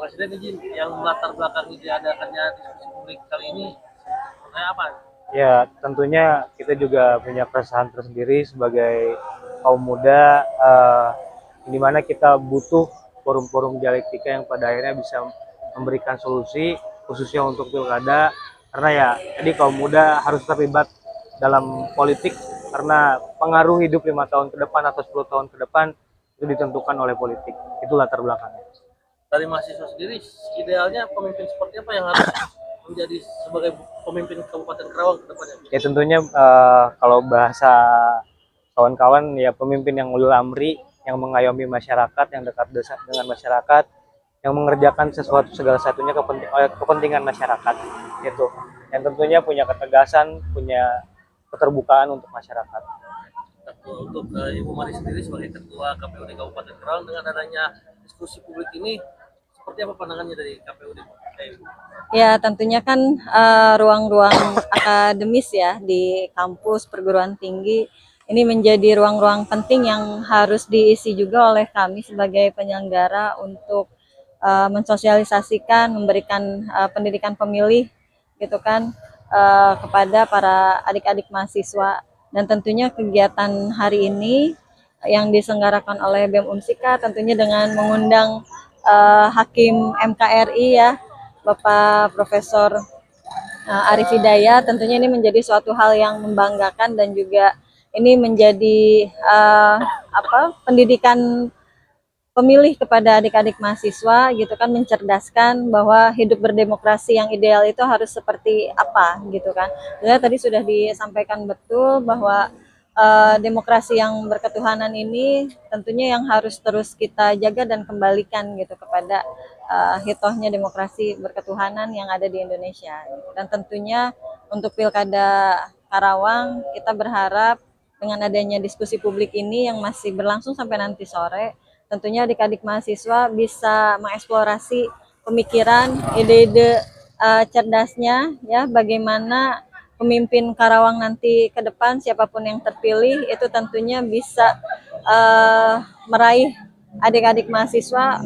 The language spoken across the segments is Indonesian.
Presiden izin yang latar belakangi diadakannya diskusi publik kali ini sebenarnya apa? Ya, tentunya kita juga punya keresahan tersendiri sebagai kaum muda, di mana kita butuh forum-forum dialektika yang pada akhirnya bisa memberikan solusi, khususnya untuk pilkada. Karena ya, jadi kaum muda harus terlibat dalam politik, karena pengaruh hidup 5 tahun ke depan atau 10 tahun ke depan itu ditentukan oleh politik. Itu latar belakangnya. Dari mahasiswa sendiri, idealnya pemimpin seperti apa yang harus menjadi sebagai pemimpin Kabupaten Karawang ke depannya? Ya tentunya kalau bahasa kawan-kawan ya pemimpin yang ulil amri, yang mengayomi masyarakat, yang dekat dengan masyarakat, yang mengerjakan sesuatu segala satunya kepentingan masyarakat itu. Yang tentunya punya ketegasan, punya keterbukaan untuk masyarakat. Untuk Ibu Mari sendiri sebagai Ketua KPUD Kabupaten Karawang, dengan adanya diskusi publik ini, seperti apa pandangannya dari KPUD? Ya, tentunya kan ruang-ruang akademis ya di kampus perguruan tinggi ini menjadi ruang-ruang penting yang harus diisi juga oleh kami sebagai penyelenggara untuk mensosialisasikan, memberikan pendidikan pemilih gitu kan kepada para adik-adik mahasiswa. Dan tentunya kegiatan hari ini yang diselenggarakan oleh BEM Unsika tentunya dengan mengundang Hakim MKRI ya, Bapak Profesor Arif Hidayat. Tentunya ini menjadi suatu hal yang membanggakan dan juga ini menjadi pendidikan pemilih kepada adik-adik mahasiswa gitu kan, mencerdaskan bahwa hidup berdemokrasi yang ideal itu harus seperti apa gitu kan. Jadi tadi sudah disampaikan betul bahwa demokrasi yang berketuhanan ini tentunya yang harus terus kita jaga dan kembalikan gitu kepada hitohnya demokrasi berketuhanan yang ada di Indonesia. Dan tentunya untuk Pilkada Karawang kita berharap dengan adanya diskusi publik ini yang masih berlangsung sampai nanti sore, tentunya adik-adik mahasiswa bisa mengeksplorasi pemikiran, ide-ide cerdasnya ya, bagaimana pemimpin Karawang nanti ke depan siapapun yang terpilih itu tentunya bisa meraih adik-adik mahasiswa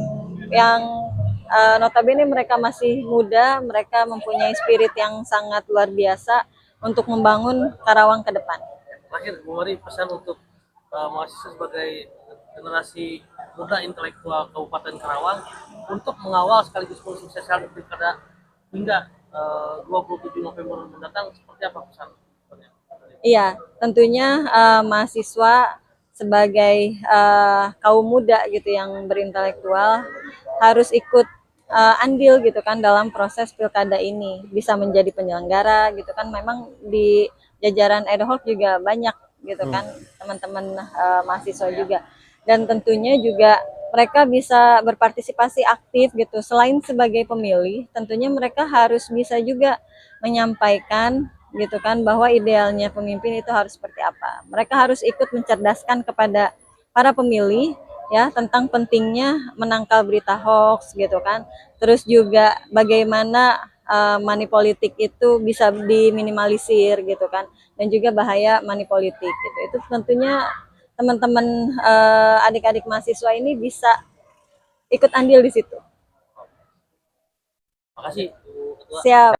yang notabene mereka masih muda, mereka mempunyai spirit yang sangat luar biasa untuk membangun Karawang ke depan. Terakhir, Bu Mari, pesan untuk mahasiswa sebagai generasi muda intelektual Kabupaten Karawang untuk mengawal sekaligus mensukseskan pilkada hingga 27 November mendatang, seperti apa pesan? Iya, tentunya mahasiswa sebagai kaum muda gitu yang berintelektual harus ikut andil gitu kan dalam proses pilkada ini, bisa menjadi penyelenggara gitu kan. Memang di jajaran ad hoc juga banyak gitu kan teman-teman mahasiswa juga, dan tentunya juga mereka bisa berpartisipasi aktif gitu. Selain sebagai pemilih, tentunya mereka harus bisa juga menyampaikan gitu kan bahwa idealnya pemimpin itu harus seperti apa. Mereka harus ikut mencerdaskan kepada para pemilih ya tentang pentingnya menangkal berita hoax gitu kan. Terus juga bagaimana money politik itu bisa diminimalisir gitu kan, dan juga bahaya money politik gitu. Itu tentunya teman-teman adik-adik mahasiswa ini bisa ikut andil di situ. Makasih, Bu Ketua. Siap.